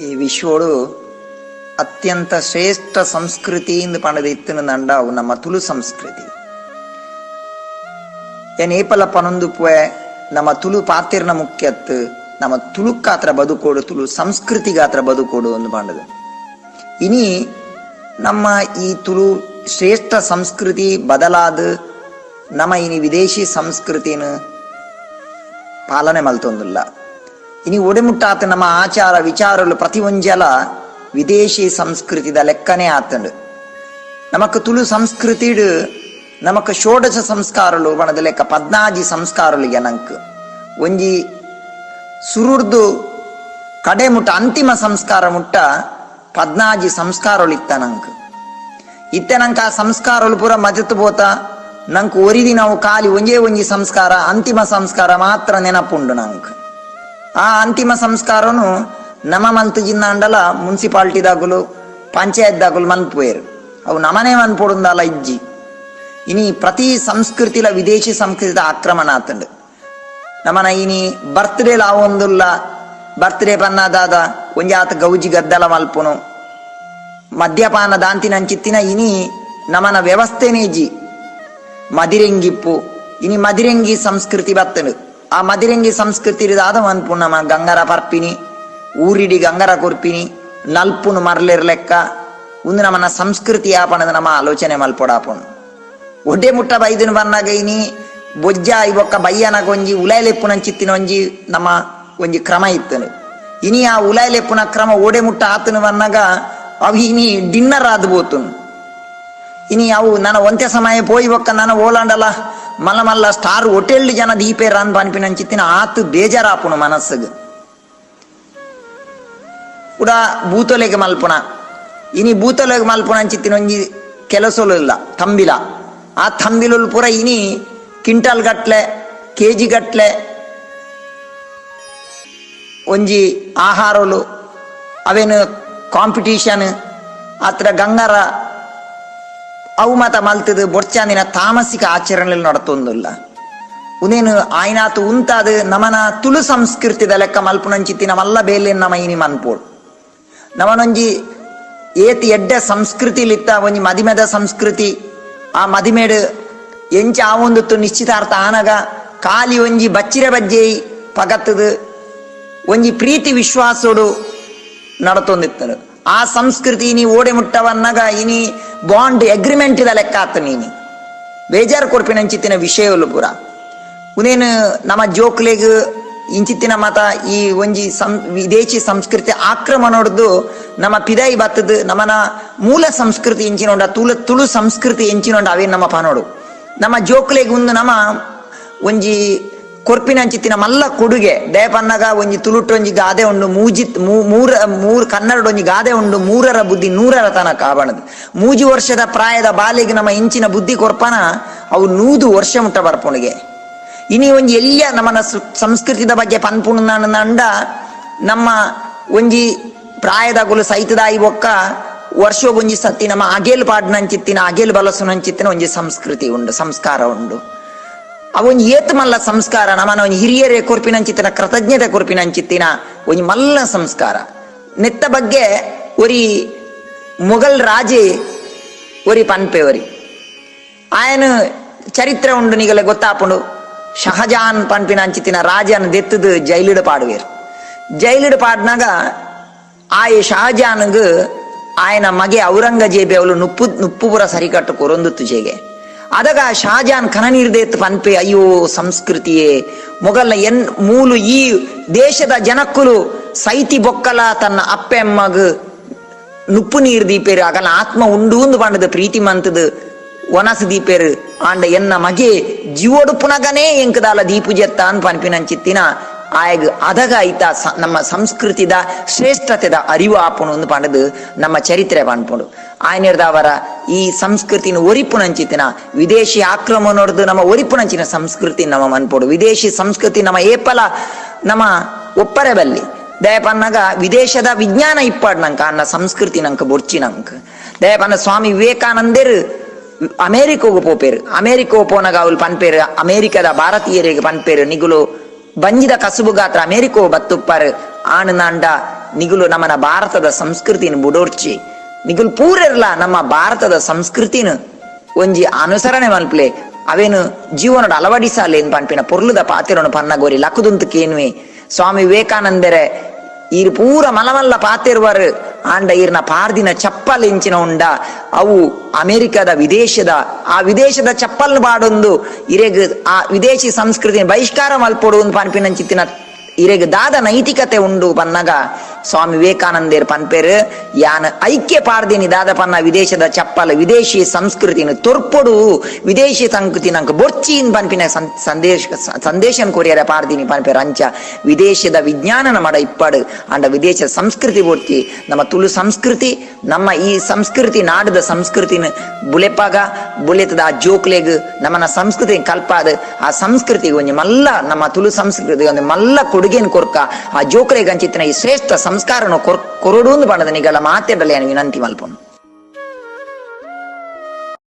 ಈ ವಿಶ್ವಡು ಅತ್ಯಂತ ಶ್ರೇಷ್ಠ ಸಂಸ್ಕೃತಿಯಿಂದ ಪಣದ ಇತ್ತಿನ ನಂಡಾವು ನಮ್ಮ ತುಳು ಸಂಸ್ಕೃತಿ. ಏನ್ ಏಪಲ ಪನೊಂದು ಪುವೆ ನಮ್ಮ ತುಳು ಪಾತಿರ್ನ ಮುಖ್ಯತ್ ನಮ್ಮ ತುಳುಕ್ಕಾತ್ರ ಬದುಕೋಡು, ತುಳು ಸಂಸ್ಕೃತಿಗಾತ್ರ ಬದುಕೋಡು ಒಂದು ಪಂಡದು. ಇನಿ ನಮ್ಮ ಈ ತುಳು ಶ್ರೇಷ್ಠ ಸಂಸ್ಕೃತಿ ಬದಲಾದ ನಮ್ಮ ಇನಿ ವಿದೇಶಿ ಸಂಸ್ಕೃತಿನ ಪಾಲನೆ ಮಲ್ತೊಂದಿಲ್ಲ. ಇನಿ ಒಡೆಮುಟ್ಟಾತ ನಮ್ಮ ಆಚಾರ ವಿಚಾರಗಳು ಪ್ರತಿ ಒಂಜಲ ವಿದೇಶಿ ಸಂಸ್ಕೃತಿದ ಲೆಕ್ಕನೇ ಆತಂಡು. ನಮಕ್ ತುಳು ಸಂಸ್ಕೃತಿಡ್ ನಮಕ್ ಷೋಡಶ ಸಂಸ್ಕಾರಗಳು ಬಣದ ಲೆಕ್ಕ 14 ಸಂಸ್ಕಾರಗಳು ನನಕ್ ಒಂಜಿ ಸುರುರ್ದು ಕಡೆ ಮುಟ್ಟ ಅಂತಿಮ ಸಂಸ್ಕಾರ ಮುಟ್ಟ 14 ಸಂಸ್ಕಾರಗಳು ಇತ್ತ ನಂಕ್. ಇತ್ತೆ ನಂಗೆ ಆ ಸಂಸ್ಕಾರಗಳು ಪೂರ ಮಜತ್ ಬೋತ ನಂಗೆ ಒರಿದಿ ನಾವು ಖಾಲಿ ಒಂಜಿ ಸಂಸ್ಕಾರ ಅಂತಿಮ ಸಂಸ್ಕಾರ ಮಾತ್ರ ನೆನಪುಂಡು ನಂಗೆ. ಆ ಅಂತಿಮ ಸಂಸ್ಕಾರನು ನಮ್ಮ ಮಲ್ತು ಜಿನ್ನಾಂಡಲ ಮುನ್ಸಿಪಾಲ್ಟಿದಾಗಲು ಪಂಚಾಯತ್ದಾಗಲು ಮನ್ಪುವೇರು, ಅವು ನಮನೇ ಮನ್ಪೊಡುಂದಲ್ಲ ಇಜ್ಜಿ. ಇನಿ ಪ್ರತಿ ಸಂಸ್ಕೃತಿಲ ವಿದೇಶಿ ಸಂಸ್ಕೃತಿದ ಆಕ್ರಮಣ ಆತಂಡು. ನಮನ ಇನಿ ಬರ್ತ್ಡೇಲ ಆವೊಂದುಲ್ಲ ಬರ್ತ್ಡೇ ಪನ್ನದಾದ ಒಂಜಿ ಆತ ಗೌಜಿ ಗದ್ದಲ ಮಲ್ಪುನು, ಮದ್ಯಪಾನ ದಾಂತಿನಂಚಿತ್ತಿನ ಇನಿ ನಮನ ವ್ಯವಸ್ಥೆನೇಜಿ ಮದಿರೆಂಗಿಪ್ಪು. ಇನಿ ಮದಿರೆಂಗಿ ಸಂಸ್ಕೃತಿ ಬತ್ತಂಡು. ಆ ಮದಿರೆಂಗಿ ಸಂಸ್ಕೃತಿ ಆದ ಮನ್ಪು ನಮ್ಮ ಗಂಗರ ಪರ್ಪಿನಿ ಊರಿಡಿ ಗಂಗರ ಕೊರ್ಪಿನಿ ನಲ್ಪುನು ಮರ್ಲಿರ್ ಲೆಕ್ಕ ಒಂದು ನಮ್ಮನ ಸಂಸ್ಕೃತಿ ಆಪಣದ ನಮ್ಮ ಆಲೋಚನೆ ಮಲ್ಪೊಡಾಪುನು. ಒಡ್ಡೆ ಮುಟ್ಟ ಬೈದನು ಬಂದಾಗ ಇನಿ ಬೊಜ್ಜ ಇವಕ್ಕ ಬಯ್ಯನಗ ಒಂಜಿ ಉಲಾಯ್ಲೆಪ್ಪುನಂಚಿತ್ತಿನ ಒಂಜಿ ನಮ್ಮ ಒಂಜಿ ಕ್ರಮ ಇತ್ತನು. ಇನಿ ಆ ಉಲಾಯ್ಲೆಪ್ಪುನ ಕ್ರಮ ಓಡೆ ಮುಟ್ಟ ಆತನು ಬಂದಾಗ ಅವು ಇನಿ ಡಿನ್ನರ್ ಆದ್ ಬೋತುನು. ಇನಿ ಅವು ನನ್ನ ಒಂತೆ ಸಮಯ ಪೋಯಿ ಬೊಕ್ಕ ನಾನು ಓಲಾಂಡಲ್ಲ ಮಲ್ಲ ಮಲ್ಲ ಸ್ಟಾರ್ ಹೋಟೆಲ್ ಜನ ದೀಪೆ ರಾನ್ ಪಾನ್ಪಿನಂಚಿತ್ತಿನ ಆತು ಬೇಜಾರಾಪುನು ಮನಸ್ಸಿಗೆ ಕೂಡ ಬೂತೊಲೆಗೆ ಮಲ್ಪುನ. ಇನಿ ಬೂತೊಲೆಗೆ ಮಲ್ಪುನ ಅಂಚಿತ್ತಿನ ಒಂಜಿ ಕೆಲಸಲು ಇಲ್ಲ ತಂಬಿಲ. ಆ ತಂಬಿಲು ಪೂರ ಇನಿ ಕ್ವಿಂಟಲ್ ಗಟ್ಲೆ ಕೆಜಿ ಗಟ್ಲೆ ಒಂಜಿ ಆಹಾರಲು ಅವೇನು ಕಾಂಪಿಟೀಷನ್ ಆತರ ಗಂಗಾರ ಅವು ಮತ ಮಲ್ತದ ಬೊಡ್ಚಾಂದಿನ ತಾಮಸಿಕ ಆಚರಣೆ ನಡತೊಂದಿಲ್ಲ. ಉನೇನು ಆಯ್ನಾತು ಉಂತಾದ ನಮನ ತುಳು ಸಂಸ್ಕೃತಿದ ಲೆಕ್ಕ ಮಲ್ಪುನಂಚಿತ್ತಿನ ಮಲ್ಲ ಬೇಲೆ ನಮ್ಮ ಇನಿ ಮನ್ಪೋಡು. ನಮನೊಂಜಿ ಏತಿ ಎಡ್ಡೆ ಸಂಸ್ಕೃತಿಲಿತ್ತ ಒಂಜಿ ಮದಿಮೆದ ಸಂಸ್ಕೃತಿ. ಆ ಮದಿಮೆಡ್ ಎಂಚ ಆವೊಂದು ನಿಶ್ಚಿತಾರ್ಥ ಆನಗ ಖಾಲಿ ಒಂಜಿ ಬಚ್ಚಿರ ಬಜ್ಜೆಯಿ ಪಗತ್ತದ ಒಂಜಿ ಪ್ರೀತಿ ವಿಶ್ವಾಸೋಡು ನಡತೊಂದಿತ್ತನು. ಆ ಸಂಸ್ಕೃತಿ ನೀ ಓಡೆ ಮುಟ್ಟವನ್ನಗ ಇನಿ ಬಾಂಡ್ ಅಗ್ರಿಮೆಂಟ್ ಇದ ಲೆಕ್ಕ ಆತ ನೀನಿ ಬೇಜಾರು ಕೊಡ್ಪಿನಂಚಿತ್ತಿನ ವಿಷಯಗಳು ಪೂರ. ಉನೇನು ನಮ್ಮ ಜೋಕ್ಲೆಗ್ ಇಂಚಿತ್ತಿನ ಮತ ಈ ಒಂಜಿ ವಿದೇಶಿ ಸಂಸ್ಕೃತಿ ಆಕ್ರಮಣ ನೋಡ್ದು ನಮ್ಮ ಪಿದಾಯಿ ಬತ್ತದ ನಮ್ಮನ ಮೂಲ ಸಂಸ್ಕೃತಿ ಎಂಚಿನೋಡ ತುಳು ಸಂಸ್ಕೃತಿ ಎಂಚಿನೋಡ ಅವೇ ನಮ್ಮ ಪನೋಡು. ನಮ್ಮ ಜೋಕ್ಲೆಗ್ ಒಂದು ನಮ್ಮ ಒಂಜಿ ಕೊರ್ಪಿನಂಚಿತ್ತಿನ ಮಲ್ಲ ಕೊಡುಗೆ ದಯಪನ್ನಗ ಒಂಜಿ ತುಳುಟ್ಟು ಒಂಜಿ ಗಾದೆ ಉಂಡು ಮೂರ್ ಕನ್ನಡ ಒಂಜಿ ಗಾದೆ ಉಂಡು 3ರ ಬುದ್ಧಿ 100ರ ತನಕ ಆವಣದು. 3 ವರ್ಷದ ಪ್ರಾಯದ ಬಾಲಿಗೆ ನಮ್ಮ ಇಂಚಿನ ಬುದ್ಧಿ ಕೊರ್ಪನ ಅವು 100 ವರ್ಷ ಮುಟ್ಟ ಬರ್ಪುಣಿಗೆ. ಇನಿ ಒಂಜಿ ಎಲ್ಲ ನಮ್ಮನ ಸಂಸ್ಕೃತಿದ ಬಗ್ಗೆ ಪನ್ಪುಣಂಡ ನಮ್ಮ ಒಂಜಿ ಪ್ರಾಯದಗುಲು ಸೈತದಾಯಿ ಬೊಕ್ಕ ವರ್ಷಗೊಂಜಿ ಸತ್ತಿ ನಮ್ಮ ಅಗೇಲ್ ಪಾಡ್ನಂಚಿತ್ತಿನ ಅಗೇಲ್ ಬಲಸುನಂಚಿತ್ತಿನ ಒಂಜಿ ಸಂಸ್ಕೃತಿ ಉಂಡು, ಸಂಸ್ಕಾರ ಉಂಡು. ಅವೊಂಜಿ ಏತ್ ಮಲ್ಲ ಸಂಸ್ಕಾರ ನಮ್ಮನ ಒಂಜಿ ಹಿರಿಯರೇ ಕೊರ್ಪಿನಂಚಿತ್ತಿನ ಕೃತಜ್ಞತೆ ಕೊರ್ಪಿನಂಚಿತ್ತಿನ ಒಂಜಿ ಮಲ್ಲ ಸಂಸ್ಕಾರ. ನೆತ್ತ ಬಗ್ಗೆ ಒರಿ ಮೊಘಲ್ ರಾಜೆ ಒರಿ ಪನ್ಪೆ ಒರಿ ಆಯನ ಚರಿತ್ರೆ ಉಂಡು ನಿಗಲೆ ಗೊತ್ತಾಪುಂಡು. ಶಹಜಾನ್ ಪನ್ಪಿನಂಚಿತ್ತಿನ ರಾಜನ ದೆತ್ತದ ಜೈಲಿಡ್ ಪಾಡುವೇರು. ಜೈಲಿಡ್ ಪಾಡ್ನಾಗ ಆಯೆ ಶಹಜಾನ್ಗ್ ಆಯನ ಮಗೆ ಔರಂಗಜೇಬಿ ಅವಳು ನುಪ್ಪು ಪುರ ಸರಿಕಟ್ಟು ಕೊರೊಂದು ತುಜೆಗೆ ಅದಾಗ ಶಹಜಾನ್ ಕನನೀರ್ದೇತ್ ಪನ್ಪೆ ಅಯ್ಯೋ ಸಂಸ್ಕೃತಿಯೇ ಮೊಘಲ್ನ ಮೂಲು ಈ ದೇಶದ ಜನಕ್ಕುಲು ಸೈತಿ ಬೊಕ್ಕಲ ತನ್ನ ಅಪ್ಪೆಮ್ಮಗ್ ನುಪ್ಪು ನೀರು ದೀಪೇರು ಆಗಲ್ಲ ಆತ್ಮ ಉಂಡು ಪಂಡದ ಪ್ರೀತಿ ಮಂತದ ಒನಸ್ ದೀಪೇರು ಆಂಡ ಎನ್ನ ಮಗೆ ಜೀವೋಡು ಪುನಗನೇ ಎಂಕದಾಲ ದೀಪು ಜೆತ್ತ ಅನ್ ಪನ್ಪಿನಂಚಿತ್ತಿನ ಆಯಗ್ ಅದಗ ಐತ ನಮ್ಮ ಸಂಸ್ಕೃತಿದ ಶ್ರೇಷ್ಠತೆದ ಅರಿವು ಆಪುನು ಒಂದು ಪಂಡದು ನಮ್ಮ ಚರಿತ್ರೆ ಪನ್ಪುಂಡು. ಆಯ್ನಿರ್ದವರ ಈ ಸಂಸ್ಕೃತಿನ ಒರಿಪುನಂಚಿತ್ತಿನ ವಿದೇಶಿ ಆಕ್ರಮಣ ನೋಡ್ದು ನಮ್ಮ ಒರಿಪುನಂಚಿನ ಸಂಸ್ಕೃತಿ ನಮ್ಮ ಮನ್ಪೋಡು. ವಿದೇಶಿ ಸಂಸ್ಕೃತಿ ನಮ್ಮ ಏಪಲ ನಮ್ಮ ಒಪ್ಪರೆ ಬಲ್ಲಿ ದಯಪನ್ನಗ ವಿದೇಶದ ವಿಜ್ಞಾನ ಇಪ್ಪಾಡ್ ನಂಕ ಅನ್ನ ಸಂಸ್ಕೃತಿ ನಂಕ ಬೊಡ್ಚಿ ನಂಕ ದಯಪನ್ನ ಸ್ವಾಮಿ ವಿವೇಕಾನಂದರು ಅಮೇರಿಕೋಗು ಪೋಪೇರು. ಅಮೇರಿಕೋ ಪೋನಗ ಅವಳು ಪನ್ಪೇರು ಅಮೇರಿಕದ ಭಾರತೀಯರಿಗೆ ಪನ್ಪೇರು ನಿಗುಲು ಬಂಜಿದ ಕಸುಬು ಗಾತ್ರ ಅಮೇರಿಕೋ ಬತ್ತುಪ್ಪರ್ ಆಣ್ ನಾಂಡ ನಿಗುಲು ನಮ್ಮನ ಭಾರತದ ಸಂಸ್ಕೃತಿನ ಬುಡೋರ್ಚಿ ನಿಗುಲು ಪೂರೆರ್ಲ ನಮ್ಮ ಭಾರತದ ಸಂಸ್ಕೃತಿನ ಒಂಜಿ ಅನುಸರಣೆ ಮಲ್ಪಲೆ ಅವೇನು ಜೀವನದ ಅಳವಡಿಸಾಲೆ ಪನ್ಪಿನ ಪೊರ್ಲುದ ಪಾತೆರನು ಪನ್ನ ಗೋರಿ ಲಕ್ಕುದುಂತು ಕೇನುವೆ ಸ್ವಾಮಿ ವಿವೇಕಾನಂದರ ಈರ್ ಪೂರ ಮಲಮಲ್ಲ ಪಾತೆರ್ವರ್ ಆಂಡ ಈರ್ನ ಪಾರ್ದಿನ ಚಪ್ಪಲ್ ಎಂಚಿನ ಉಂಡ ಅವು ಅಮೆರಿಕದ ವಿದೇಶದ ಚಪ್ಪಲ್ ಬಾಡೊಂದು ಇರೆಗ್ ಆ ವಿದೇಶಿ ಸಂಸ್ಕೃತಿನ ಬಹಿಷ್ಕಾರ ಮಲ್ಪೊಡು ಪನ್ಪಿನ ಚಿತ್ತಿನ ಇರೆಗ್ ದಾದ ನೈತಿಕತೆ ಉಂಡು ಪನ್ನಗ ಸ್ವಾಮಿ ವಿವೇಕಾನಂದೇರ್ ಪನ್ಪೇರು ಯಾನ್ ಐಕ್ಯ ಪಾರ್ದಿನಿ ದಾದ ಪನ್ನ ವಿದೇಶದ ಚಪ್ಪಲ್ ವಿದೇಶಿ ಸಂಸ್ಕೃತಿನ ತೊರ್ಪೊಡು ವಿದೇಶಿ ಸಂಸ್ಕೃತಿ ನಂಗೆ ಬೊರ್ಚಿನ್ ಪನ್ಪಿನ ಸಂದೇಶನ್ ಕೊರಿಯರ ಪಾರ್ದಿನಿ ಪನ್ಪೇರು ಅಂಚ ವಿದೇಶದ ವಿಜ್ಞಾನನ ಮಡ ಇಪ್ಪಡು ಅಂಡ ವಿದೇಶ ಸಂಸ್ಕೃತಿ ಬೊರ್ತಿ ನಮ್ಮ ತುಳು ಸಂಸ್ಕೃತಿ ನಮ್ಮ ಈ ಸಂಸ್ಕೃತಿ ನಾಡದ ಸಂಸ್ಕೃತಿನ ಬುಲೆಪಾಗ ಬುಲೆತದ ಆ ಜೋಕ್ಲೆಗ್ ನಮ್ಮನ ಸಂಸ್ಕೃತಿ ಕಲ್ಪಾದ ಆ ಸಂಸ್ಕೃತಿಗೆ ಒಂಜಿ ಮಲ್ಲ ನಮ್ಮ ತುಳು ಸಂಸ್ಕೃತಿ ಒಂದು ಮಲ್ಲ ಕೊಡುಗೆನ್ ಕೊರ್ಕ ಆ ಜೋಕ್ಲೆಗ್ ಅಂಚಿತ್ತಿನ ಈ ಶ್ರೇಷ್ಠ ಸಂಸ್ಕಾರನು ಕೊರಡು ಪಂಡದ ನಿಗಳ ಮಾತೆಡಲೆ ವಿನಂತಿ ಮಲ್ಪನು.